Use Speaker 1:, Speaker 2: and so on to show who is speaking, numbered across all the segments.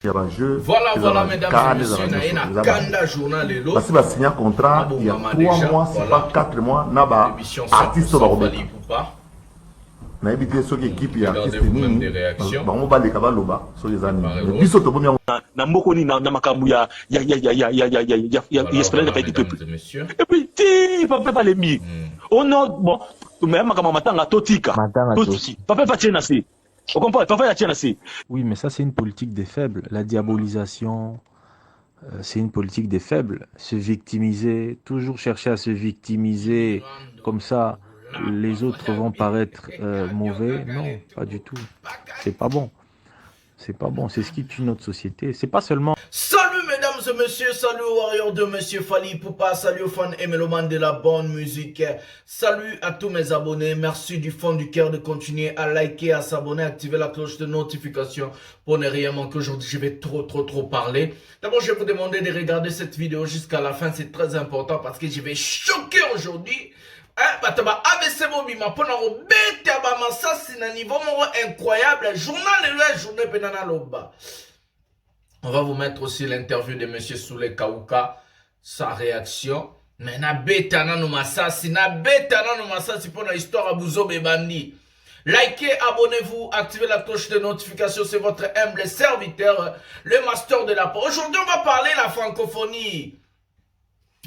Speaker 1: Voilà, mesdames et messieurs, na Kanda journal lelo.
Speaker 2: Parce que signé un contrat il y a 3 mois, c'est pas 4 mois, naba artiste
Speaker 1: Fali Poupa.
Speaker 2: na évité ceux qui équipe et artiste
Speaker 1: Même des réactions.
Speaker 2: on va les kabaloba sur les années. Mais biso to bomia
Speaker 3: na mbokoni na makambu ya espérance de peuple. Et puis ti papa pas les mi. Oh non, bon, mais makambu matanga totika. Totiki. Papa pas tiena si. On comprend, papa ya tiena si.
Speaker 4: Oui, mais ça c'est une politique des faibles, la diabolisation. C'est une politique des faibles, se victimiser, toujours chercher à se victimiser, comme ça les autres vont paraître mauvais. Non, pas du tout. C'est pas bon. C'est pas bon. C'est ce qui tue notre société. C'est pas seulement...
Speaker 1: Salut mesdames et messieurs, salut aux warriors de Monsieur Fali Poupa, salut aux fans et mélomanes de la bonne musique, salut à tous mes abonnés, merci du fond du cœur de continuer à liker, à s'abonner, à activer la cloche de notification pour ne rien manquer. Aujourd'hui je vais trop parler. D'abord je vais vous demander de regarder cette vidéo jusqu'à la fin, c'est très important parce que je vais choquer aujourd'hui. Bataba ABC Bobima pour nous bête à Massassi na niveau incroyable, journal et la journée penana loba. On va vous mettre aussi l'interview de Monsieur Soule Kauka, sa réaction. Mais na beta na no masasi pour la histoire à Bouzo Bebandi. Likez, abonnez-vous, activez la cloche de notification, c'est votre humble serviteur, le master de la parole. Aujourd'hui, on va parler de la francophonie.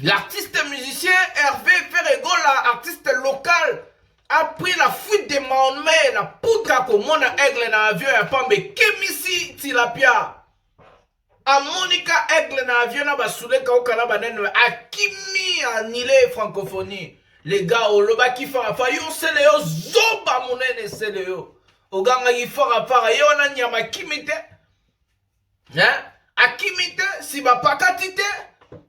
Speaker 1: L'artiste musicien Hervé Ferrego, l'artiste local, a pris la fuite des Mahomet, la poudre comme mon aigle dans l'avion, et pas mais Kemisi Tilapia. A Monica Aigle na avion na basule kaukala banene akimi anile francophonie. Les gars au loba ki fara fa yo seleo zoba munene seleo. Oganga ki fara fara yo na nyama kimite. Hein? Akimite si ba pakatite.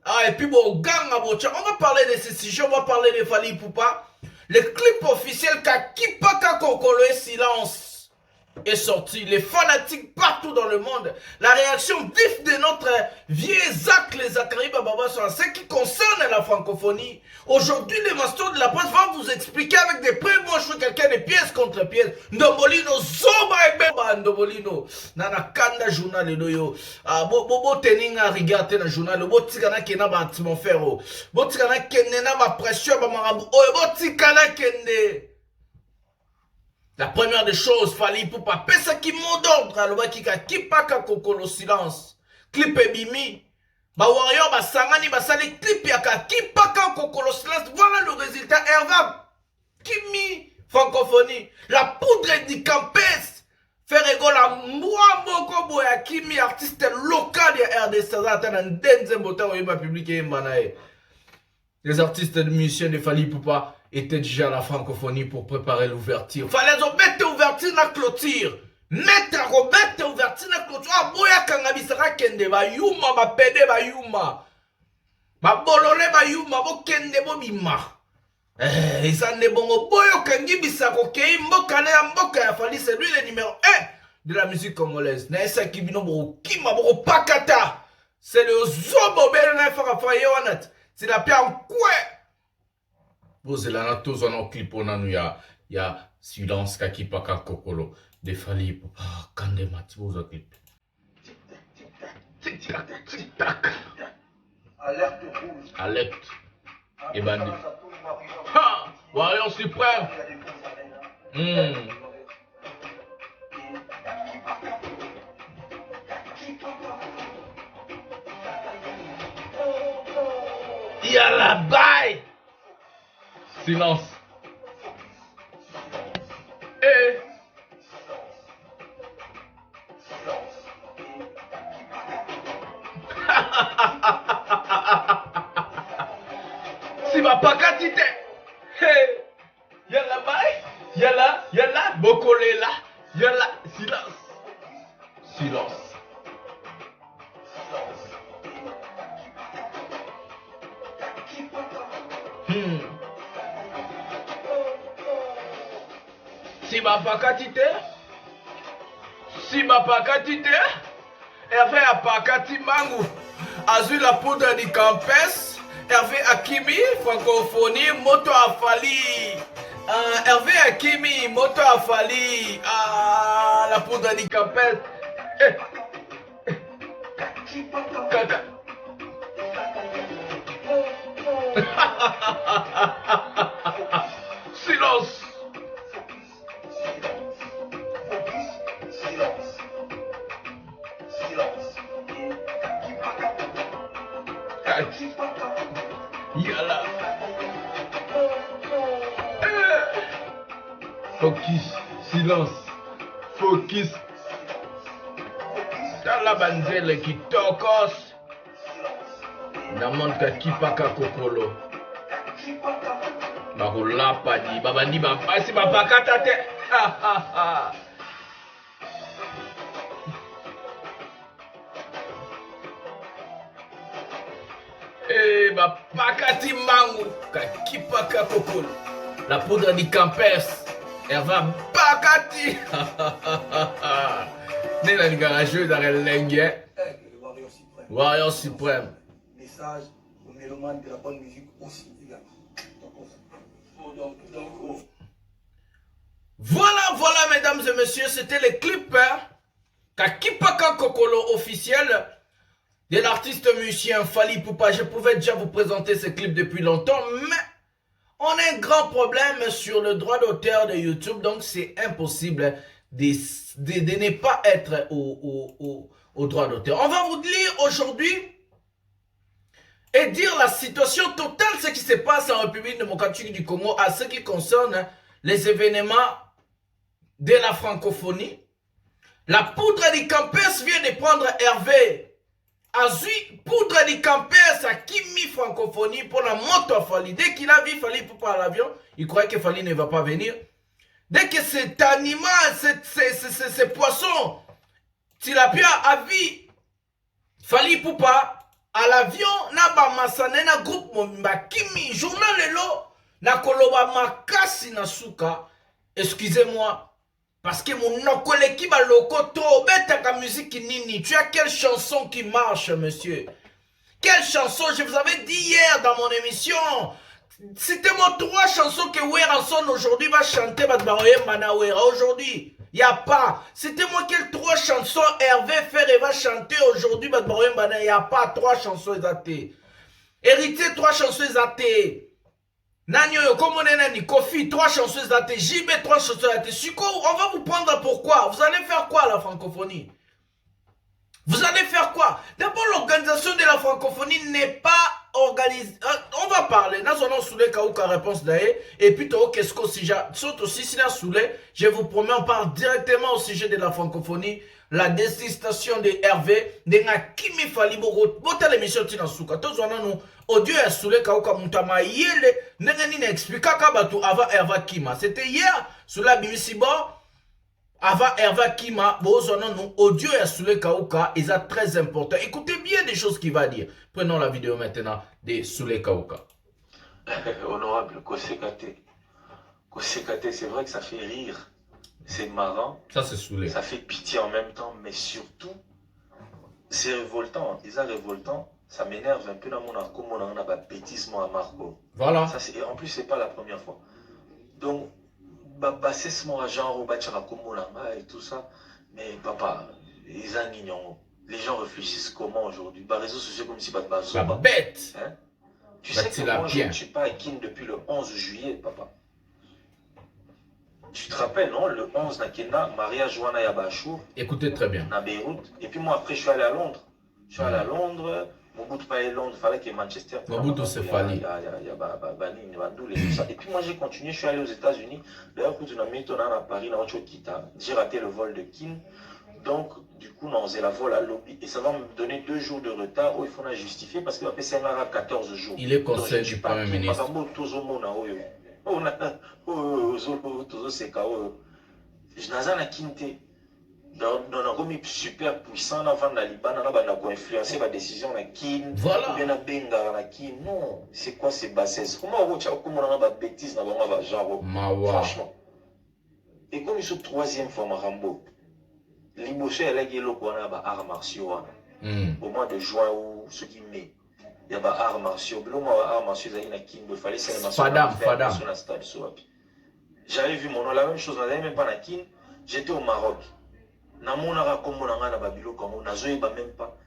Speaker 1: Ah et puis bon ganga bocha. On va parler de ce sujet, on va parler de Fali Poupa. Le clip officiel Kakipaka Kokolo et silence est sorti, les fanatiques partout dans le monde, la réaction vive de notre vieux Zach, les Zachary Bababa sur ce qui concerne la francophonie. Aujourd'hui, les masters de la presse vont vous expliquer avec des preuves. Moi, je suis quelqu'un de pièce contre pièce. Ndombolino, Zoba et Beba, Ndombolino. Nana Kanda journal, yo. Bobo teninga rigate na journal, bo tigana kena ba atmosphère, bo tigana kende na ba pression, ba marabu, bo tigana kende. La première des choses, Fali Poupa, pesa qui mot d'ordre, aloba kika kipaka kokolo silence. Clip et bimi. Ba warrior, ba sangani, ba sali clip yaka kipaka kokolo silence. Voilà le résultat. Herva, Kimi, francophonie. La poudre du campes. Ferrego la mwa moko boya Kimi, artiste local ya RDC. Zatan denze mbota ou yeba publié mbanae. Les artistes et musiciens de Fali Poupa étaient déjà à la francophonie pour préparer l'ouverture. Fallait mettre l'ouverture dans la clôture. Mettre l'ouverture dans la clôture. Ah, boya kangabisara kende ba yuma, ba pede ba yuma. Ba bolole ba yuma, bo kende bo bima. Isande bongo boyo kangibisa kokei mboka na ya mboka ya Fali, c'est lui le numéro 1 de la musique congolaise. Na esa kibino bo kima bo pakata. C'est le zobo bel na fara yoanat. C'est la pierre en quoi? Vous êtes là, tous en clip, on a ya silence kakipaka kokolo de Fali Poupa kande mati vous clip. Tic tac tic tac. Alerte rouge. Alerte. Et bandit. Ha! Warrior suprême. Yalla bye. Silence. Si ma pakatite. Hey. Yalla bye. Yalla. Bokole là. Yalla. Silence. Silence. Si ma pakatite, Hervé a pakati mangu, azu la poudre du campes, Hervé Akimi, francophonie, moto a Fali. Hervé Akimi, moto a Fali, la poudre du campes. Kaka. Silence. Yala. Focus. Silence. Focus. Dans la banzelle qui tokos. Namonka kipaka kokolo. Bakulapa di babandi bapasi babakata te. Eh bapakati mangu kakipaka kokolo. La poudre du campes. Elle va bakati. Nena garageux dans le lengue. Warrior suprême.
Speaker 5: Message aux mélomanes de la bonne musique aussi.
Speaker 1: Voilà, mesdames et messieurs, c'était le clip Kakipaka Kokolo officiel de l'artiste musicien Fally Ipupa. Je pouvais déjà vous présenter ce clip depuis longtemps, mais on a un grand problème sur le droit d'auteur de YouTube, donc c'est impossible de ne pas être au droit d'auteur. On va vous lire aujourd'hui et dire la situation totale, ce qui se passe en République démocratique du Congo à ce qui concerne les événements de la francophonie. La poudre du campus vient de prendre Hervé Azui, poudre du campus à Kimi francophonie pour la moto à Fally. Dès qu'il a vu Fally Ipupa à l'avion, il croyait que Fally ne va pas venir. Dès que cet animal, ce poisson, tilapia a vu Fally Ipupa à l'avion, na ba masane na groupe Momimba Kimi, journal lelo, na koloba makasi na suka, excusez-moi, parce que mon okoleki ba loko trop bête ka musique nini, tu as quelle chanson qui marche, monsieur? Quelle chanson? Je vous avais dit hier dans mon émission, citez-moi 3 chansons que Weranson aujourd'hui va chanter, aujourd'hui. Il n'y a pas. C'était-moi quelles 3 chansons Hervé Ferré va chanter aujourd'hui. Il n'y a pas 3 chansons exatées. Héritier 3 chansons exatées. Nanyo, comme on est Kofi 3 chansons exatées. JB 3 chansons exatées. Suko, on va vous prendre pourquoi? Vous allez faire quoi à la francophonie? Vous allez faire quoi? D'abord, l'organisation de la francophonie n'est pas organisée. On va parler. Nous allons soulever Kaouka réponse d'ailleurs. Et puis, qu'est-ce qu'on saute aussi si là soulevé. Je vous promets, on parle directement au sujet de la francophonie. La destination de Hervé. De Kimi Fally Ipupa. Bota l'émission Tina Souka. Tous on a nous. Audio est soulevé Kaouka Moutama. Yele. Neneni expliqué Kabatu avant Hervé Kima. C'était hier. Sous la BBC Bord. Avant Hervé Kima, nous audio et Soule Kaouka, ils sont très important. Écoutez bien les choses qu'il va dire. Prenons la vidéo maintenant de Soule Kaouka.
Speaker 6: Honorable Kosekate. Kosekate, c'est vrai que ça fait rire. C'est marrant.
Speaker 1: Ça, c'est Soule.
Speaker 6: Ça fait pitié en même temps, mais surtout, c'est révoltant. Ils sont révoltants. Ça m'énerve un peu dans mon arco, on a bêtisement à Marco.
Speaker 1: Voilà.
Speaker 6: Ça, en plus, c'est pas la première fois. Donc, c'est ce genre et tout ça, mais papa, les gens réfléchissent comment aujourd'hui? Réseaux sociaux comme si
Speaker 1: pas bête.
Speaker 6: Hein? Tu sais que moi je ne suis pas à Kin depuis le 11 juillet, papa. Tu te rappelles, non? Le 11 Nakena, Maria Joana Yabachou.
Speaker 1: Écoutez très bien.
Speaker 6: À Beyrouth. Et puis moi après je suis allé à Londres. Je suis allé à Londres. Mobutu pas à Londres, il fallait que Manchester.
Speaker 1: Mobutu c'est Fally.
Speaker 6: Et puis moi j'ai continué, je suis allé aux États-Unis. D'ailleurs, quand on a mis à Paris, j'ai raté le vol de Kin. Donc, du coup, on faisait la vol à Lobby. Et ça va me donner 2 jours de retard où il faut la justifier parce qu'il va passer 14 jours.
Speaker 1: Il est conseil du Premier ministre.
Speaker 6: On a super puissant avant la Liban, on a influencé ma décision na Kin.
Speaker 1: Voilà.
Speaker 6: Non, c'est quoi ces bassesses? Comment on a des bêtises dans le genre? Franchement. Et comme ils sont 3e fois Marambo, l'Iboché est là qui est là pour arts martiaux. Au mois de juin ou ce qui met, il y a des arts martiaux. Le mois arts martiaux, il y a Kin, il fallait c'est la
Speaker 1: Fadam.
Speaker 6: J'avais vu mon nom, la même chose, on n'avait même pas na Kin. J'étais au Maroc. Namonara comme on a babilo comme on a même pas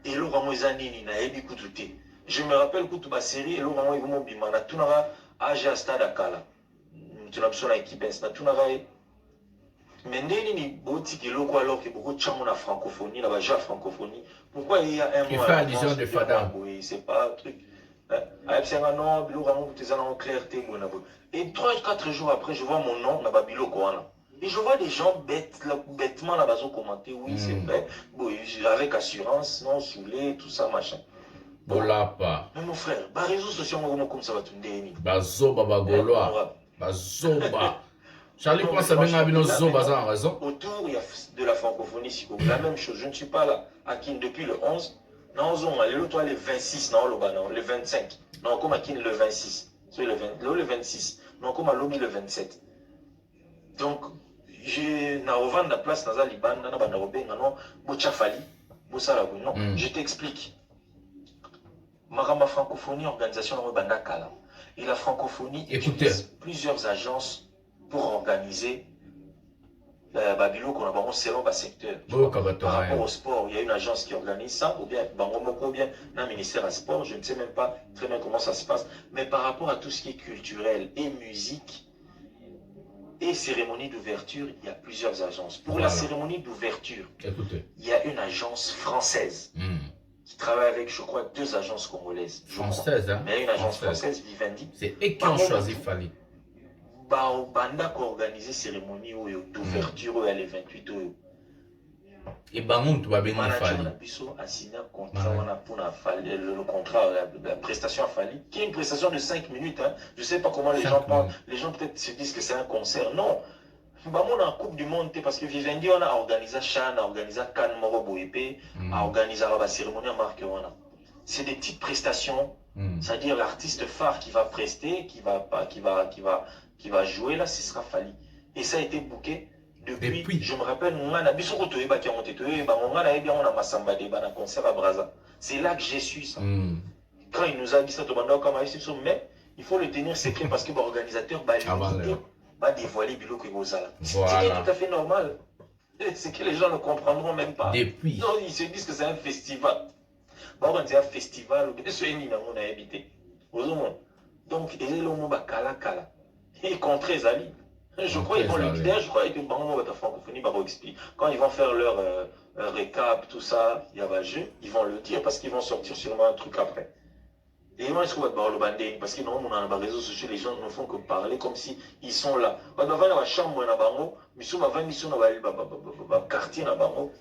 Speaker 6: Et le ramo zanini na ebi kututé. Je me rappelle que ma série et le ramo ivomo bimana tunara age à stade akala. Tu n'as besoin d'équipe na tunara. Mais ni boti qui loko alors que beaucoup de champs la francophonie la baja francophonie. Pourquoi il y a un
Speaker 1: mois? Il fait allusion de Fada.
Speaker 6: Oui, c'est pas un truc. Non, le ramo tu es en clarté et 3-4 jours après je vois mon nom na babilo koana. Et je vois des gens bêtement là-bas commenter, oui, c'est vrai. Bon, avec assurance, non, saoulé, tout ça, machin.
Speaker 1: Bolapa.
Speaker 6: Mais mon frère, les réseaux sociaux, comme ça va te me
Speaker 1: Bazoba, Bagoloa. Bazoba. Charlie pense à bien Zoba, ça a raison.
Speaker 6: Autour de la francophonie, c'est la même chose. Je ne suis pas là. Akin depuis le 11. Non, on le 26, non, le 25. Non, comme Akin le 26. Le 26. Non, comme à Lobi le 27. Donc, je n'ai pas place dans la Liban, je t'explique. Marama francophonie, organisation de Bandakala. Et la francophonie utilise plusieurs agences pour organiser Babilo qu'on a selon le secteur. Par rapport au sport, il y a une agence qui organise ça, ou bien un ministère à sport, je ne sais même pas très bien comment ça se passe. Mais par rapport à tout ce qui est culturel et musique, et cérémonie d'ouverture, il y a plusieurs agences. Pour la cérémonie d'ouverture, il y a une agence française qui travaille avec, je crois, 2 agences congolaises.
Speaker 1: Française, hein?
Speaker 6: Mais il y a une agence française, Vivendi.
Speaker 1: C'est eux qui ont choisi Fali.
Speaker 6: Banda qui a organisé cérémonie d'ouverture les 28 euros.
Speaker 1: Et Bangoun, tu vas bien Fali.
Speaker 6: A signé un contrat pour le contrat, la prestation à Fali, qui est une prestation de 5 minutes. Hein. Je ne sais pas comment les gens pensent. Les gens peut-être se disent que c'est un concert. Non. On a en Coupe du Monde parce que Vivendi, on a organisé Chan, on a organisé Cannes Moro Boépé, on a organisé la cérémonie à Marc. C'est des petites prestations. C'est-à-dire l'artiste phare qui va prester, qui va jouer là, ce sera Fali. Et ça a été booké. Depuis, je me rappelle, c'est là que j'ai su ça. Quand il nous a dit ça, mais il faut le tenir secret parce que l'organisateur va dévoiler Bilo Kegozala. C'est tout à fait normal. C'est que les gens ne comprendront même pas.
Speaker 1: Depuis.
Speaker 6: Non, ils se disent que c'est un festival. On dit un festival, on a habité. Donc, il est là, Kala. Il contre Zali. Je crois qu'ils vont le guider, je crois que la francophonie va expliquer. Quand ils vont faire leur récap, tout ça, il y a un jeu, ils vont le dire parce qu'ils vont sortir sûrement un truc après. Et moi, je trouve que le bandé, parce que non, on a les réseaux sociaux, les gens ne font que parler comme si ils sont là.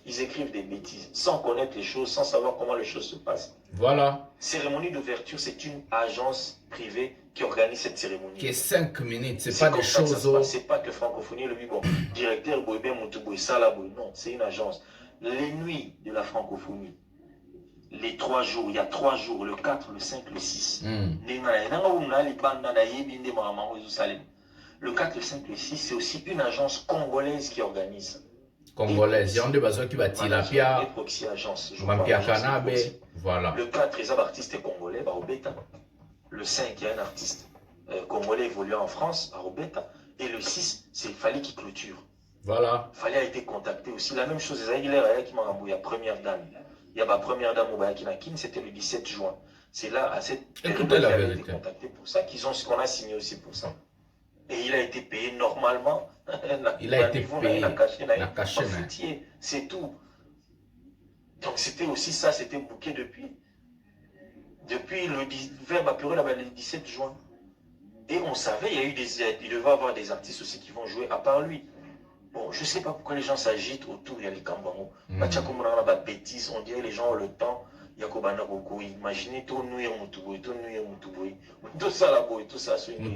Speaker 6: Ils écrivent des bêtises, sans connaître les choses, sans savoir comment les choses se passent.
Speaker 1: Voilà.
Speaker 6: Cérémonie d'ouverture, c'est une agence privée qui organise cette cérémonie.
Speaker 1: Qui est 5 minutes, c'est pas des choses.
Speaker 6: C'est pas que francophonie, le bon, directeur Boébé Moutouboui, Salaboui, non, c'est une agence. Les nuits de la francophonie, les 3 jours, il y a 3 jours, le 4, le 5, le 6. Le 4, le 5, le 6, c'est aussi une agence congolaise qui organise.
Speaker 1: Congolaise, il y a un de besoin qui va Tilapia,
Speaker 6: et Proxy Agence.
Speaker 1: Mampia Kanabe, voilà.
Speaker 6: Le 4, les artistes congolais, Barobeta. Le 5, il y a un artiste congolais évoluant en France, Barobeta. Et le 6, c'est Fali qui clôture.
Speaker 1: Voilà.
Speaker 6: Fali a été contacté aussi. La même chose, il y a première dame. Il y a ma première dame au Bayakinakin, c'était le 17 juin. C'est là, à cette période, il a été contacté pour ça, qu'on a signé aussi pour ça. Et il a été payé normalement.
Speaker 1: Il a été payé.
Speaker 6: C'est tout. Donc c'était aussi ça, c'était booké depuis. Depuis le verbe apuré là-bas le 17 juin. Et on savait, il devait y avoir des artistes aussi qui vont jouer à part lui. Bon, je ne sais pas pourquoi les gens s'agitent autour, il y a les Kambango. Bêtises, on dirait les gens ont le temps. Il y a Kobana Boko, imaginez tout nuire Moutouboui, tout nuire Moutouboui. Tout ça là-bas, tout ça.
Speaker 1: Franchement, il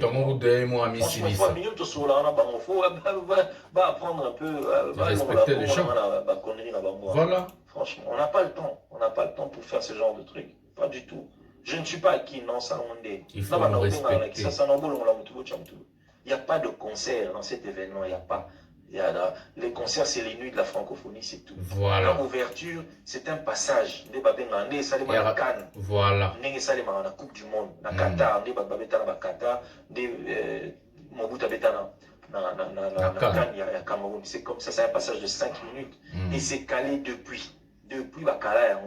Speaker 6: va apprendre un peu.
Speaker 1: Respecter les gens. Voilà.
Speaker 6: Franchement, on n'a pas le temps. On n'a pas le temps pour faire ce genre de trucs. Pas du tout. Je ne suis pas qui, non, ça
Speaker 1: il faut nous respecter.
Speaker 6: Il n'y a pas de concert dans cet événement, il n'y a pas. Les concerts, c'est les nuits de la francophonie, c'est tout.
Speaker 1: Voilà.
Speaker 6: L'ouverture, c'est un passage.
Speaker 1: Voilà.
Speaker 6: La Coupe du Monde, la Qatar, c'est comme ça, c'est un passage de 5 minutes. Et c'est calé depuis. Depuis Bakala,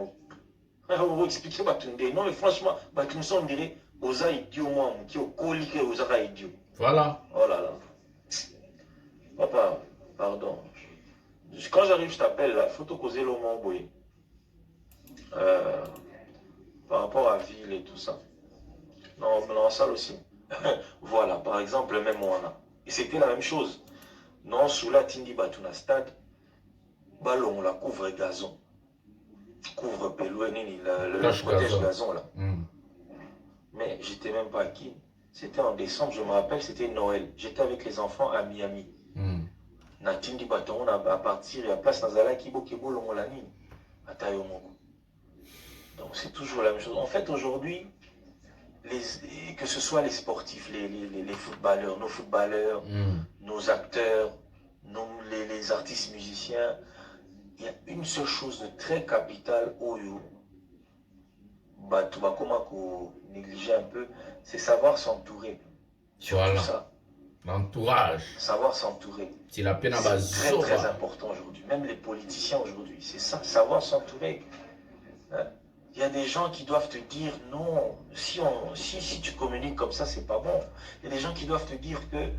Speaker 6: On va expliquer Batunde. Non, mais franchement, Batunde, on dirait, Oza idiot, moi, qui au colique, Oza idiot.
Speaker 1: Voilà.
Speaker 6: Oh là là. Papa, pardon. Quand j'arrive, je t'appelle là, faut te causer le moment, boy. Par rapport à ville et tout ça. Non, mais en salle aussi. Voilà, par exemple, même Moana. Et c'était la même chose. Non, sous la Tindi Batuna Stade, ballon, la couvre gazon. Couvre Pelouenini, le protège gazon là. Mais j'étais même pas acquis. C'était en décembre, je me rappelle, c'était Noël. J'étais avec les enfants à Miami. Natindi Baton, à partir, et à place Nazala Kibo Kibo Longolani. À Tayomongo. Donc c'est toujours la même chose. En fait, aujourd'hui, que ce soit les sportifs, les footballeurs, nos acteurs, les artistes musiciens, il y a une seule chose de très capitale au tu vas comment négliger un peu, c'est savoir s'entourer.
Speaker 1: Voilà.
Speaker 6: Ça.
Speaker 1: L'entourage.
Speaker 6: Savoir s'entourer.
Speaker 1: C'est la peine à base.
Speaker 6: C'est très important aujourd'hui. Même les politiciens aujourd'hui, c'est ça, savoir s'entourer. Il y a des gens qui doivent te dire non, si tu communiques comme ça, c'est pas bon. Il y a des gens qui doivent te dire que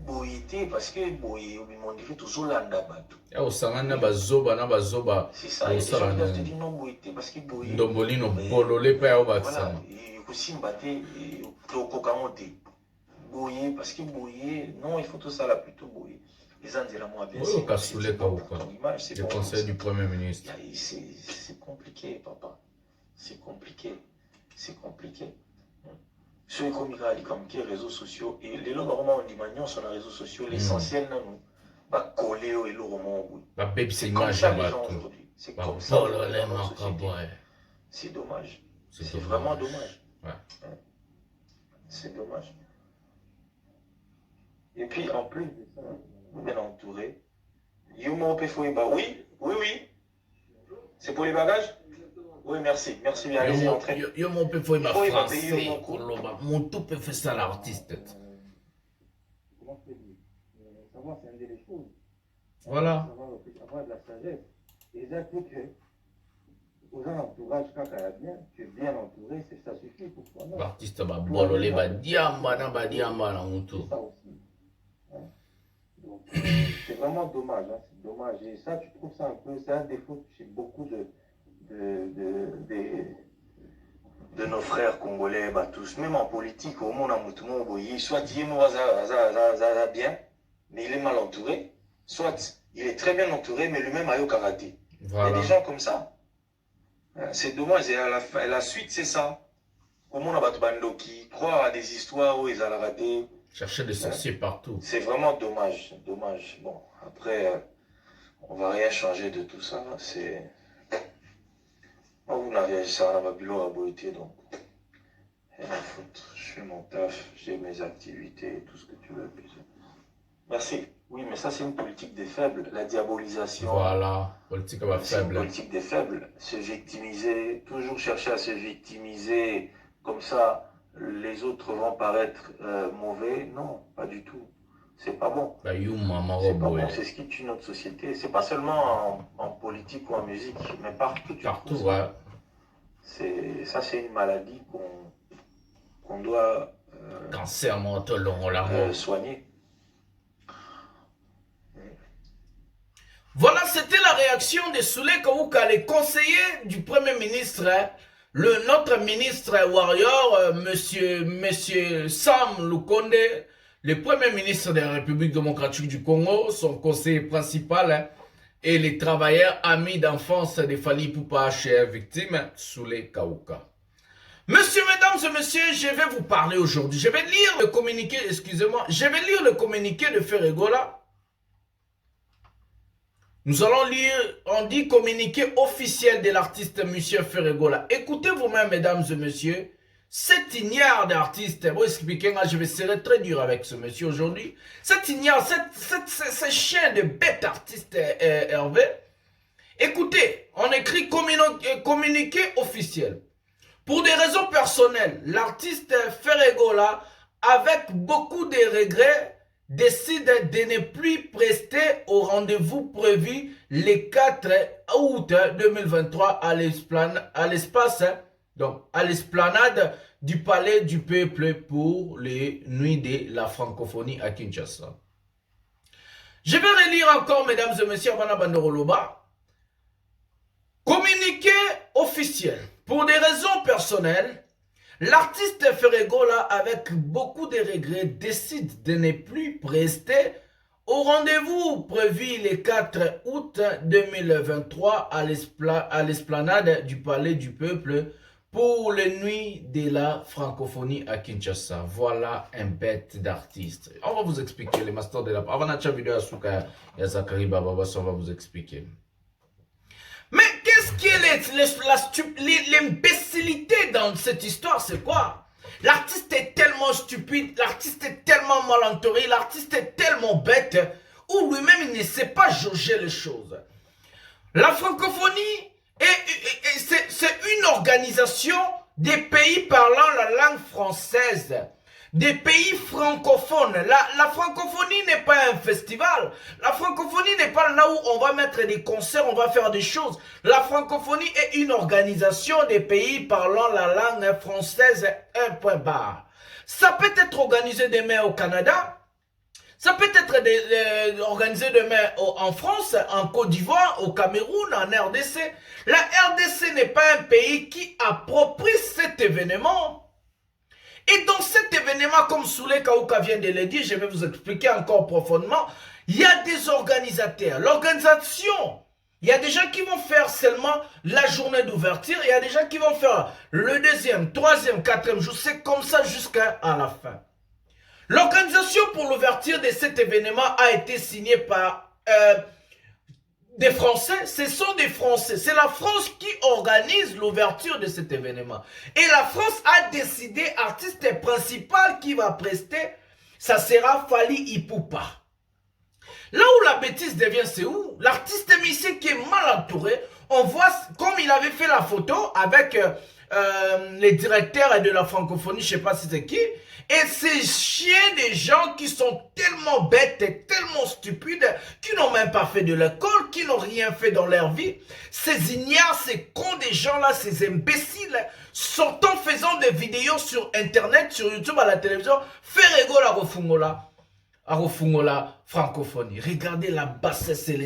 Speaker 6: boyité, parce que boyé, on dirait toujours l'andabatu.
Speaker 1: C'est ça, il y a des
Speaker 6: gens qui doivent te dire non, boyité, parce que boyé.
Speaker 1: Voilà,
Speaker 6: et aussi mbaté, au kokamote. Boyé, parce que boyé, non, il faut tout ça là plutôt boyé. Les gens diront moi bien sûr.
Speaker 1: Le conseil du Premier ministre.
Speaker 6: C'est compliqué, papa. C'est compliqué. C'est compliqué. Ceux qui comme les réseaux sociaux, et les lots normalement on dit maintenant sur les réseaux sociaux, l'essentiel non, va coller et le roman.
Speaker 1: C'est
Speaker 6: comme ça les gens aujourd'hui. C'est comme ça. C'est dommage. C'est vraiment dommage. C'est dommage. Et puis en plus de ça, bien entouré. Oui. C'est pour les bagages? Oui, merci. Merci bien. Allez-y, entrez.
Speaker 1: Yo mon peu faut français. Mon tout peut faire ça l'artiste.
Speaker 5: Comment je peux dire? Savoir scinder les choses.
Speaker 1: Voilà.
Speaker 5: Avoir de la sagesse. Et j'ai cru que aux entourages, quand tu es bien, tu es bien entouré, ça suffit pour toi.
Speaker 1: L'artiste va bololé, va diamba na moutou.
Speaker 5: C'est ça aussi. Donc, c'est vraiment dommage. C'est dommage. Et ça, tu trouves ça un peu, c'est un défaut chez beaucoup de
Speaker 6: nos frères congolais, tous, même en politique, au monde, soit il est bien, mais il est mal entouré, soit il est très bien entouré, mais lui-même a eu karaté. Voilà. Il y a des gens comme ça. C'est dommage, et à la suite, c'est ça. Au monde, qui croient à des histoires où ils ont raté.
Speaker 1: Chercher des sorciers partout.
Speaker 6: C'est vraiment dommage. Bon, après, on va rien changer de tout ça. C'est... Moi, vous n'avez ça à ma bureau à beauté, donc rien à foutre. Je fais mon taf, j'ai mes activités, tout ce que tu veux. Merci. Oui, mais ça, c'est une politique des faibles, la diabolisation.
Speaker 1: Voilà, politique des faibles.
Speaker 6: Politique des faibles, se victimiser, toujours chercher à se victimiser, comme ça, les autres vont paraître mauvais. Non, pas du tout. C'est pas bon. C'est pas bon, c'est ce qui tue notre société. C'est pas seulement en politique ou en musique, mais partout.
Speaker 1: Partout, ouais.
Speaker 6: Ça, c'est une maladie qu'on doit
Speaker 1: cancer mental,
Speaker 6: soigner.
Speaker 1: Voilà, c'était la réaction de Soulé Kawuka, les conseillers du Premier ministre, notre ministre Warrior, monsieur Sam Lukonde, le Premier ministre de la République démocratique du Congo, son conseiller principal, et les travailleurs amis d'enfance de Fally Ipupa, chers victimes, Soulé Kawuka. Messieurs, mesdames et messieurs, je vais vous parler aujourd'hui. Je vais lire le communiqué, excusez-moi, je vais lire le communiqué de Ferregola. Nous allons lire, on dit communiqué officiel de l'artiste Monsieur Ferregola. Écoutez vous-même, mesdames et messieurs, cet ignare d'artiste, vous expliquez, je vais serrer très dur avec ce monsieur aujourd'hui. Cet ignare, ce chien de bête artiste Hervé. Écoutez, on écrit communiqué officiel. Pour des raisons personnelles, l'artiste Ferregola, avec beaucoup de regrets, décide de ne plus prester au rendez-vous prévu le 4 août 2023 à l'esplanade du Palais du Peuple pour les Nuits de la Francophonie à Kinshasa. Je vais relire encore, mesdames et messieurs, avant Bandoroloba. Communiqué officiel. Pour des raisons personnelles, l'artiste Ferregola, avec beaucoup de regrets, décide de ne plus prester au rendez-vous prévu le 4 août 2023 à l'esplanade du Palais du Peuple pour les Nuits de la Francophonie à Kinshasa. Voilà un bête d'artiste. On va vous expliquer les masters de la... Avant la vidéo à Souka et Zakari Bababas, on va vous expliquer. Mais qu'est-ce qui est l'imbécilité dans cette histoire? C'est quoi? L'artiste est tellement stupide, l'artiste est tellement mal entouré, l'artiste est tellement bête, ou lui-même il ne sait pas jauger les choses. La francophonie, c'est une organisation des pays parlant la langue française, des pays francophones. La francophonie n'est pas un festival. La francophonie n'est pas là où on va mettre des concerts, on va faire des choses. La francophonie est une organisation des pays parlant la langue française, un point barre. Ça peut être organisé demain au Canada. Ça peut être organisé demain en France, en Côte d'Ivoire, au Cameroun, en RDC. La RDC n'est pas un pays qui approprie cet événement. Et dans cet événement, comme Soulé Kaouka vient de le dire, je vais vous expliquer encore profondément, il y a des organisateurs. L'organisation, il y a des gens qui vont faire seulement la journée d'ouverture, il y a des gens qui vont faire le deuxième, troisième, quatrième jour, c'est comme ça jusqu'à la fin. L'organisation pour l'ouverture de cet événement a été signée par des Français. Ce sont des Français. C'est la France qui organise l'ouverture de cet événement. Et la France a décidé, artiste principal qui va prester, ça sera Fally Ipupa. Là où la bêtise devient, c'est où? L'artiste musicien qui est mal entouré, on voit comme il avait fait la photo avec les directeurs de la francophonie, je ne sais pas si c'est qui. Et ces chiens des gens qui sont tellement bêtes et tellement stupides, qui n'ont même pas fait de l'école, qui n'ont rien fait dans leur vie, ces ignares, ces cons des gens-là, ces imbéciles, sont en faisant des vidéos sur Internet, sur YouTube, à la télévision, Ferregola Rofungola. À Rofungola, francophonie. Regardez la bassesse et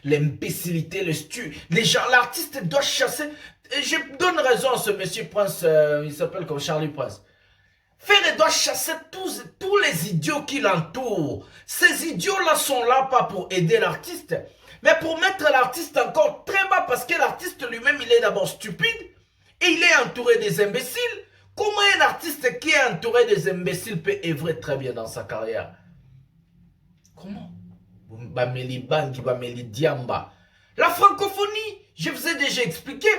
Speaker 1: l'imbécilité, les gens, l'artiste doit chasser. Et je donne raison à ce monsieur Prince, il s'appelle comme Charlie Prince. Ferre doit chasser tous les idiots qui l'entourent. Ces idiots-là sont là pas pour aider l'artiste, mais pour mettre l'artiste encore très bas parce que l'artiste lui-même, il est d'abord stupide et il est entouré des imbéciles. Comment un artiste qui est entouré des imbéciles peut œuvrer très bien dans sa carrière? Comment? La francophonie, je vous ai déjà expliqué.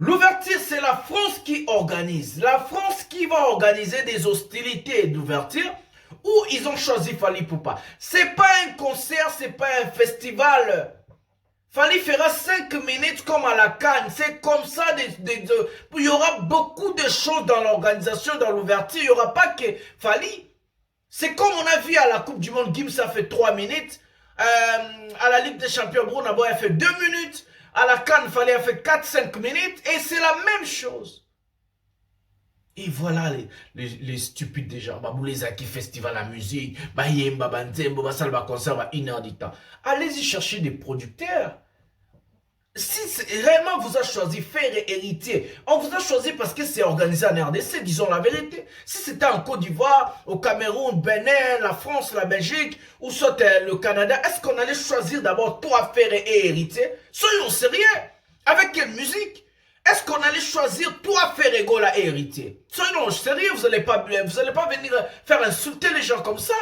Speaker 1: L'ouverture, c'est la France qui organise. La France qui va organiser des hostilités d'ouverture où ils ont choisi Fally Ipupa. C'est pas un concert, c'est pas un festival. Fally fera 5 minutes comme à la Cannes. C'est comme ça. Il y aura beaucoup de choses dans l'organisation, dans l'ouverture. Il n'y aura pas que Fally. C'est comme on a vu à la Coupe du Monde, Gims a fait 3 minutes. À la Ligue des Champions, Bruno Boy a fait 2 minutes. À la Cannes, il fallait faire 4-5 minutes et c'est la même chose. Et voilà les stupides des gens. Baboulezaki Festival à musique, Bayemba Bantembo, Basalba Concert, 1 heure du temps. Allez-y chercher des producteurs. Si réellement vous a choisi Faire et Héritier, on vous a choisi parce que c'est organisé en RDC, disons la vérité. Si c'était en Côte d'Ivoire, au Cameroun, Bénin, la France, la Belgique, ou soit le Canada, est-ce qu'on allait choisir d'abord toi Faire et Héritier? Soyons sérieux. Avec quelle musique? Est-ce qu'on allait choisir toi Ferregola et Héritier? Soyons sérieux, vous n'allez pas venir faire insulter les gens comme ça.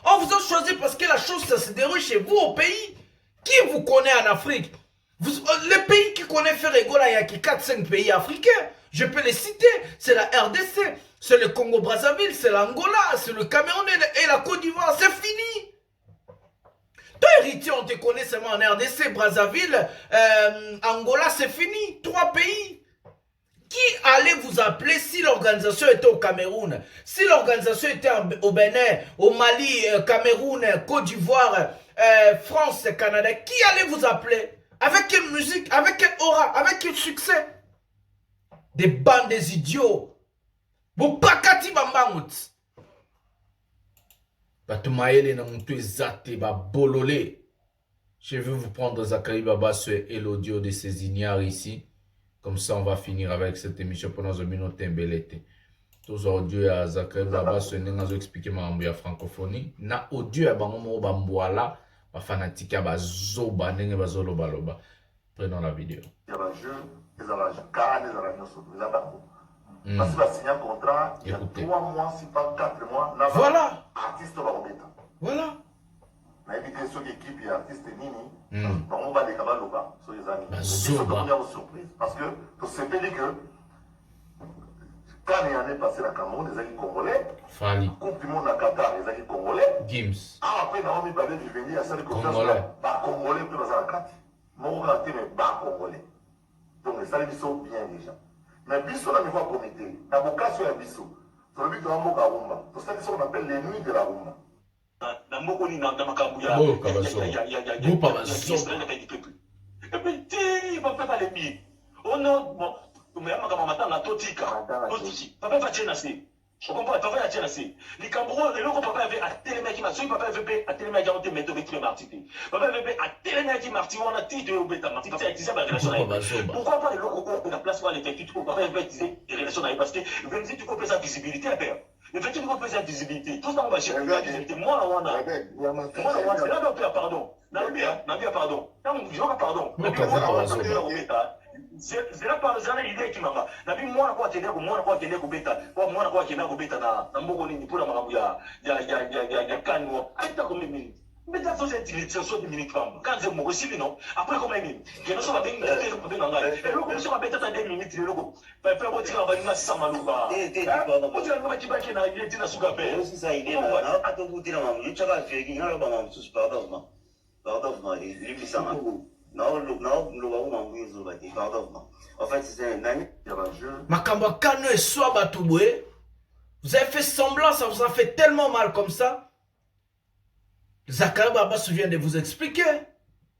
Speaker 1: On vous a choisi parce que la chose ça se déroule chez vous au pays. Qui vous connaît en Afrique? Les pays qui connaissent Ferregola, il y a 4-5 pays africains. Je peux les citer. C'est la RDC, c'est le Congo-Brazzaville, c'est l'Angola, c'est le Cameroun et la Côte d'Ivoire. C'est fini. Toi, Héritier, on te connaît seulement en RDC, Brazzaville, Angola, c'est fini. 3 pays. Qui allait allait vous appeler si l'organisation était au Cameroun? Si l'organisation était au Bénin, au Mali, Cameroun, Côte d'Ivoire, France, Canada, qui allait vous appeler? Avec quelle musique? Avec quelle aura? Avec quel succès? Des bandes des idiots. Vous pakati bambangout. Batumaele na mutu ezate ba bololé. Je vais vous prendre Zachary Babasso et l'audio de ces ignares ici. Comme ça, on va finir avec cette émission pendant une minute tembelete. Tous audio à Zachary Babasso et nous expliquer ma ambiance francophonie. Na audio à bangomo bamboala, ba fanatique à bazoba nenge bazolo baloba. Prenons la vidéo.
Speaker 2: Il y a un jeu, ils ont la canne, ils ont la notion, ils ont la parce qu'il a signé un contrat, il y a 3 mois, si pas 4 mois,
Speaker 1: voilà.
Speaker 2: Artiste va remettre.
Speaker 1: Voilà.
Speaker 2: On a évité ceux qui équipent et artistes nini. On va les cabanes sur les amis.
Speaker 1: C'est une
Speaker 2: surprise. Parce que pour se dire que quand l'année passée à Cameroun, les amis congolais,
Speaker 1: Fali.
Speaker 2: Coupe du monde à Qatar, les amis congolais.
Speaker 1: Gims.
Speaker 2: Ah, après, Naomi parlait du venir à celle
Speaker 1: Congolais.
Speaker 2: Bah, congolais, puis dans la carte. Mon gâté, mais bah, congolais. Donc, les salles sont bien déjà. Mais Bissot, on a niveau comité. La vocation est Bissot. Sur le but de Ramboka Rumba. Pour ça, on appelle les nuits de la Rumba.
Speaker 3: Je comprends, papa a tient assez. Les Cameroun, et l'autre papa avait à télémaki marti, papa avait à télémaki à monter méthode qui marti. Papa avait à télémaki marti, on a titre au bêta marti, parce qu'il a utilisé la relation avec. Pourquoi pas les locaux la place pour aller faire tout, papa avait utilisé des relations avec, parce que même si tu coupes sa visibilité à faire. Le fait que tu coupes sa visibilité, tout ça on va chercher la visibilité. Moi, on a. Moi, c'est là, pardon. Nabia, pardon. Non, pardon. C'est là par exemple l'idée qui m'a fait. Nabi moi quoi tenir ko moi quoi tenir ko beta. Ko moi quoi tenir ko beta na mboko ni pour la makambo ya kanwo. Aita ko mimi. Beta so c'est utilité so de minutes femme. Quand c'est mo aussi non. Après comment mimi. Que nous sommes avec ko beta ngai. Et le ko so beta ta 2 minutes le ko. Pepe ko tira ba nga sama luba. Ko tira ba kibaki na ile tina suka pe.
Speaker 7: Aussi ça idée là. Ato ko tira mamu. Je chaka fait ki ngalo ba mamu sus pardon. Pardon il lui ça. Non, en fait, c'est un ami.
Speaker 1: Makamba Kano et Swabatoué. Vous avez fait semblant, ça vous a fait tellement mal comme ça. Zachary Babasso vient de vous expliquer.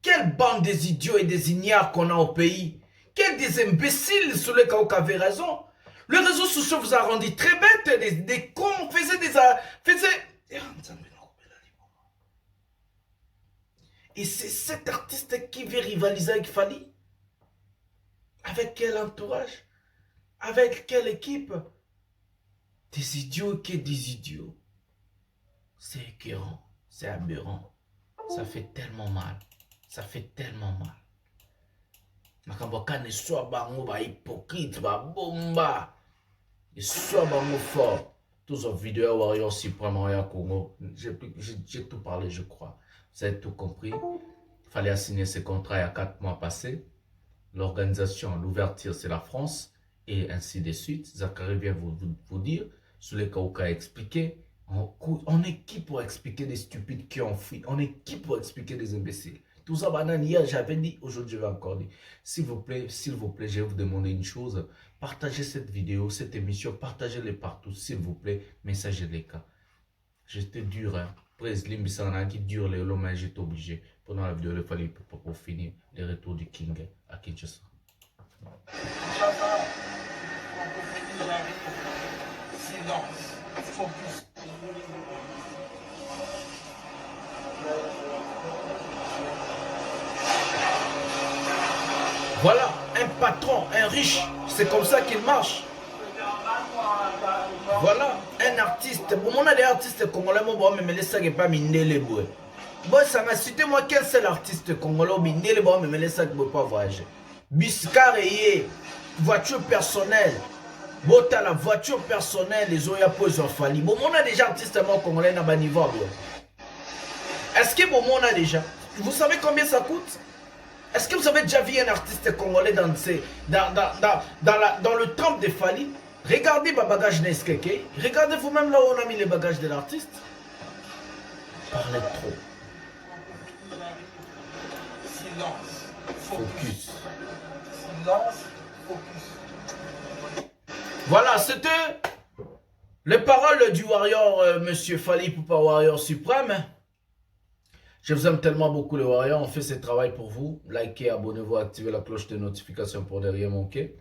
Speaker 1: Quelle bande des idiots et des ignares qu'on a au pays. Quels des imbéciles sur les cas où avaient raison. Le réseau social vous a rendu très bête. Des cons faisaient des... Et c'est cet artiste qui veut rivaliser avec Fali. Avec quel entourage? Avec quelle équipe? Des idiots qui des idiots. C'est écœurant, c'est aberrant. Ça fait tellement mal. Ça fait tellement mal. Makamboka ne soit bango ba hypocrite, ba bomba. Et soit bango fort. Tous aux vidéos Warrior Supreme Royal Congo. J'ai tout parlé, je crois. Vous avez tout compris. Il fallait signer ce contrat il y a 4 mois passés. L'organisation, l'ouverture, c'est la France. Et ainsi de suite. Zachary vient vous dire, sur les cas où il a expliqué, on est qui pour expliquer des stupides qui ont fui? On est qui pour expliquer des imbéciles? Tout ça, banane, hier, j'avais dit, aujourd'hui, je vais encore dire. S'il vous plaît, je vais vous demander une chose. Partagez cette vidéo, cette émission, partagez-les partout, s'il vous plaît. Messagez les cas. J'étais dur, hein. Presse Limbisana qui dure les lots, mais j'étais obligé. Pendant la vidéo, il fallait pour finir les retours du King à Kinshasa.
Speaker 8: Silence, focus.
Speaker 1: Voilà, un patron, un riche, c'est comme ça qu'il marche. Voilà, un artiste. Bon, on a des artistes congolais, mais les sacs pas mindele boy. Bon, ça m'a cité moi quel c'est l'artiste congolais mindele boy, mais les sacs ne pas voyager. Biscar et voiture personnelle. Bon, t'as la voiture personnelle, les Oyapo, ils ont fallu. Bon, on a déjà artistes congolais dans le niveau. Est-ce que bon, on a déjà? Vous savez combien ça coûte? Est-ce que vous avez déjà vu un artiste congolais dans le temple de Fali? Regardez ma bagage Neskeke. Regardez vous-même là où on a mis les bagages de l'artiste. Parlez trop.
Speaker 8: Silence.
Speaker 1: Focus.
Speaker 8: Silence. Focus.
Speaker 1: Voilà, c'était les paroles du Warrior, Monsieur Fally Ipupa, Warrior suprême. Je vous aime tellement beaucoup les Warriors, on fait ce travail pour vous. Likez, abonnez-vous, activez la cloche de notification pour ne rien manquer.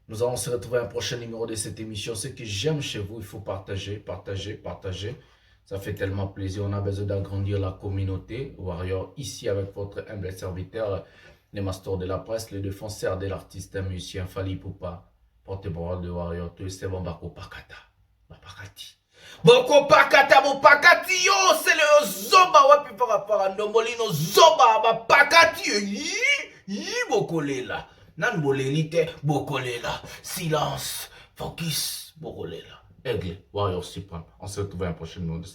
Speaker 1: Nous allons se retrouver à un prochain numéro de cette émission. Ce que j'aime chez vous, il faut partager, partager, partager. Ça fait tellement plaisir. On a besoin d'agrandir la communauté Warrior ici avec votre humble serviteur, le master de la presse, le défenseur de l'artiste, un musicien Fally Ipupa, porte-parole de Warrior. Tout c'est bon, Bako Pakata. Bakati. Boko Pakata, bo Pakati, yo, c'est le Zoba, wapi para Nomolino Zoba, ba Pakati, yi, Bokolela. Nan bolelite, Bokolela. Silence, focus, Bokolela. Aigle, Warrior suprême. On se retrouve à un prochain numéro de